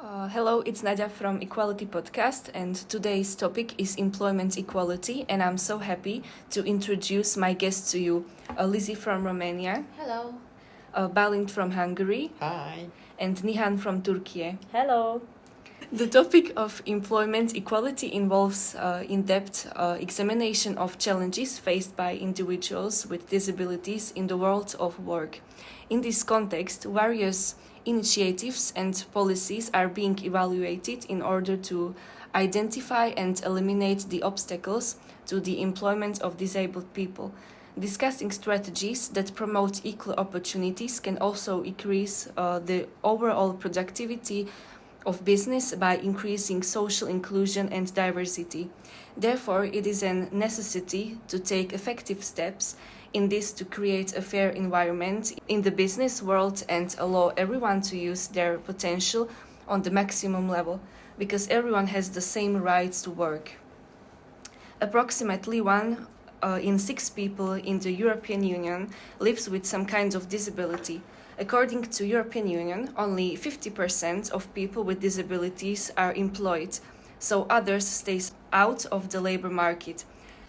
Hello, it's Nadia from Equality Podcast, and today's topic is employment equality. And I'm so happy to introduce my guests to you, Lizzie from Romania. Hello. Balint from Hungary. Hi. And Nihan from Turkey. Hello. The topic of employment equality involves in-depth examination of challenges faced by individuals with disabilities in the world of work. In this context, various initiatives and policies are being evaluated in order to identify and eliminate the obstacles to the employment of disabled people. Discussing strategies that promote equal opportunities can also increase the overall productivity of business by increasing social inclusion and diversity. Therefore, it is a necessity to take effective steps in this to create a fair environment in the business world and allow everyone to use their potential on the maximum level, because everyone has the same rights to work. Approximately 1 in 6 people in the European Union lives with some kind of disability. According to European Union, only 50% of people with disabilities are employed, so others stay out of the labor market.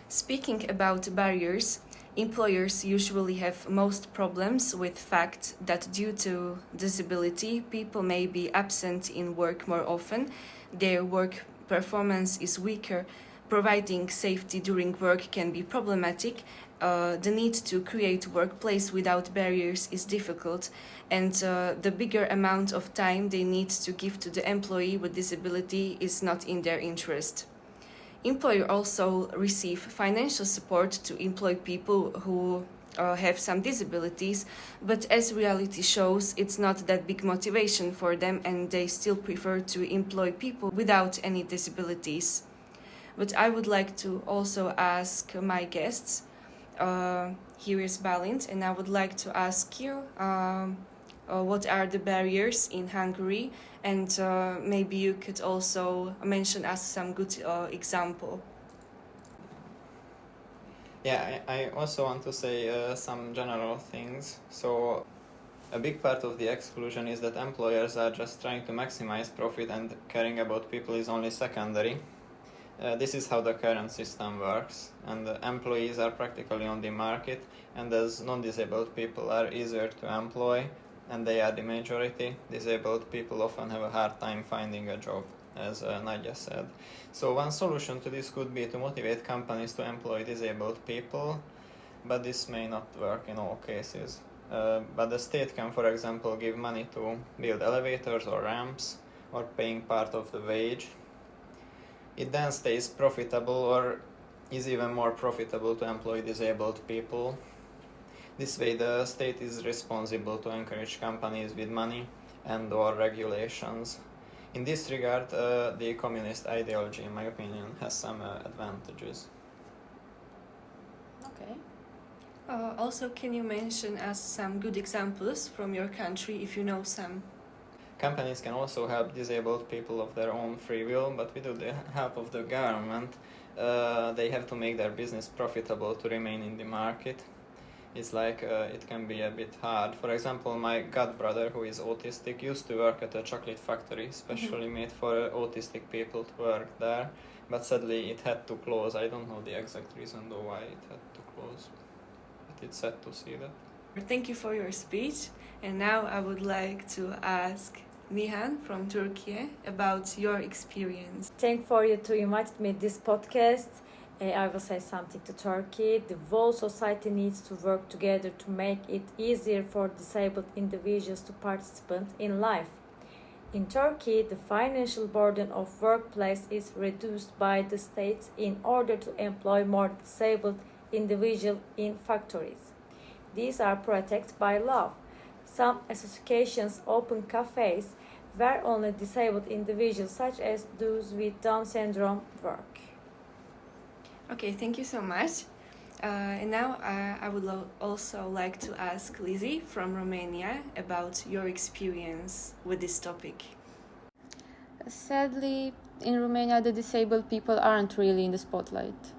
Speaking about barriers, employers usually have most problems with the fact that due to disability, people may be absent in work more often, their work performance is weaker, providing safety during work can be problematic, the need to create workplace without barriers is difficult, and the bigger amount of time they need to give to the employee with disability is not in their interest. Employers also receive financial support to employ people who have some disabilities, but as reality shows, it's not that big motivation for them, and they still prefer to employ people without any disabilities. But I would like to also ask my guests, here is Balint, and I would like to ask you what are the barriers in Hungary, and maybe you could also mention us some good example. Yeah, I also want to say some general things. So, a big part of the exclusion is that employers are just trying to maximize profit and caring about people is only secondary. This is how the current system works, and employees are practically on the market, and as non-disabled people are easier to employ, and they are the majority, disabled people often have a hard time finding a job, as Nadia said. So one solution to this could be to motivate companies to employ disabled people, but this may not work in all cases. But the state can, for example, give money to build elevators or ramps, or paying part of the wage. It then stays profitable or is even more profitable to employ disabled people. This way the state is responsible to encourage companies with money and or regulations. In this regard, the communist ideology, in my opinion, has some advantages. Okay. Also, can you mention us some good examples from your country, if you know some? Companies can also help disabled people of their own free will, but without the help of the government, they have to make their business profitable to remain in the market. It's like it can be a bit hard. For example, my godbrother, who is autistic, used to work at a chocolate factory specially made for autistic people to work there, but sadly it had to close. I don't know the exact reason though why it had to close, but it's sad to see that. Thank you for your speech, and now I would like to ask Nihan from Turkey about your experience. Thank for you to invite me this podcast. I will say something to Turkey. The whole society needs to work together to make it easier for disabled individuals to participate in life. In Turkey, the financial burden of workplace is reduced by the state in order to employ more disabled individuals in factories. These are protected by law. Some associations open cafes where only disabled individuals such as those with Down syndrome work. Okay, thank you so much. And now I would also like to ask Lizzie from Romania about your experience with this topic. Sadly, in Romania, the disabled people aren't really in the spotlight.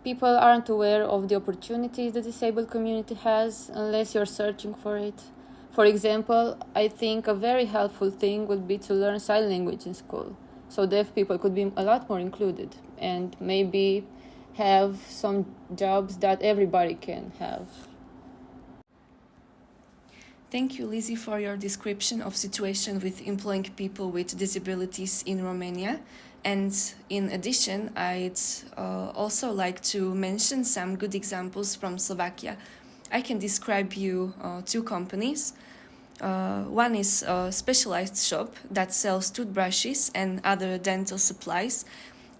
People aren't aware of the opportunities the disabled community has unless you're searching for it. For example, I think a very helpful thing would be to learn sign language in school, so deaf people could be a lot more included and maybe have some jobs that everybody can have. Thank you, Lizzie, for your description of situation with employing people with disabilities in Romania. And in addition, I'd also like to mention some good examples from Slovakia. I can describe you two companies. One is a specialized shop that sells toothbrushes and other dental supplies,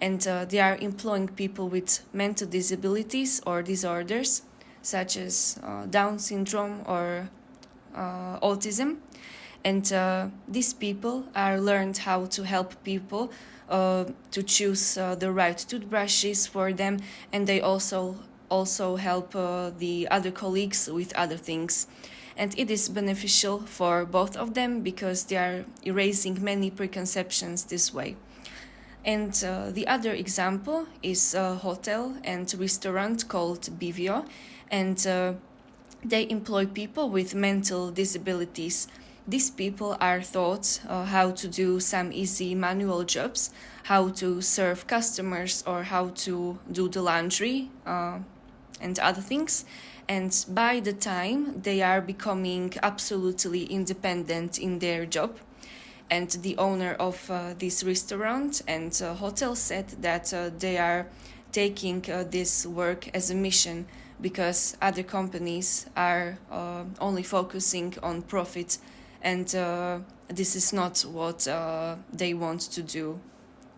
and they are employing people with mental disabilities or disorders, such as Down syndrome or autism. And these people are learned how to help people to choose the right toothbrushes for them, and they also help the other colleagues with other things. And it is beneficial for both of them because they are erasing many preconceptions this way. And the other example is a hotel and restaurant called Bivio, and they employ people with mental disabilities. These people are taught how to do some easy manual jobs, how to serve customers or how to do the laundry and other things. And by the time they are becoming absolutely independent in their job, and the owner of this restaurant and hotel said that they are taking this work as a mission because other companies are only focusing on profit, and this is not what they want to do.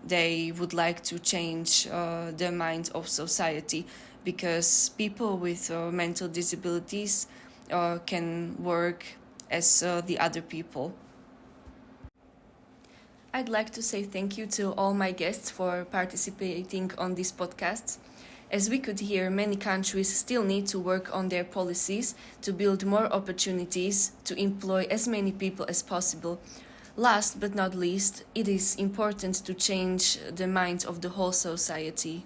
They would like to change the mind of society because people with mental disabilities can work as the other people. I'd like to say thank you to all my guests for participating on this podcast. As we could hear, many countries still need to work on their policies to build more opportunities to employ as many people as possible. Last but not least, it is important to change the mind of the whole society.